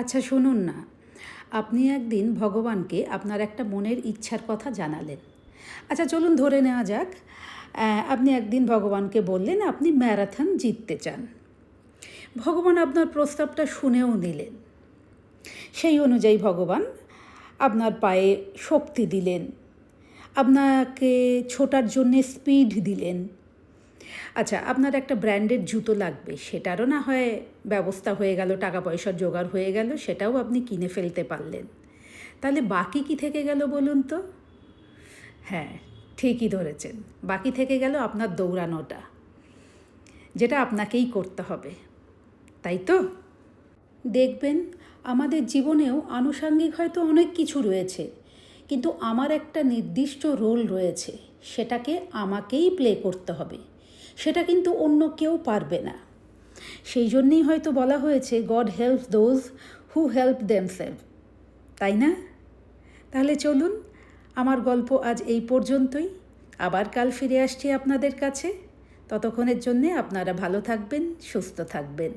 আচ্ছা শুনুন না, আপনি একদিন ভগবানকে আপনার একটা মনের ইচ্ছার কথা জানালেন। আচ্ছা চলুন ধরে নেওয়া যাক, আপনি একদিন ভগবানকে বললেন আপনি ম্যারাথন জিততে চান। ভগবান আপনার প্রস্তাবটা শুনেও নিলেন। সেই অনুযায়ী ভগবান আপনার পায়ে শক্তি দিলেন, আপনাকে ছোটার জন্যে স্পিড দিলেন। আচ্ছা, আপনার একটা ব্র্যান্ডেড জুতো লাগবে, সেটারও না হয় ব্যবস্থা হয়ে গেল, টাকা পয়সার জোগাড় হয়ে গেল, সেটাও আপনি কিনে ফেলতে পারলেন। তাহলে বাকি কি থেকে গেল বলুন তো? হ্যাঁ, ঠিকই ধরেছেন, বাকি থেকে গেল আপনার দৌড়ানোটা, যেটা আপনাকেই করতে হবে, তাই তো? দেখবেন আমাদের জীবনেও আনুষঙ্গিক হয়তো অনেক কিছু রয়েছে, কিন্তু আমার একটা নির্দিষ্ট রোল রয়েছে, সেটাকে আমাকেই প্লে করতে হবে। সেটা কিন্তু অন্য কেউ পারবে না। সেই জন্যেই হয়তো বলা হয়েছে god helps those who help themselves, তাই না? তাহলে চলুন, আমার গল্প আজ এই পর্যন্তই। আবার কাল ফিরে আসছি আপনাদের কাছে। ততক্ষণের জন্যে আপনারা ভালো থাকবেন, সুস্থ থাকবেন।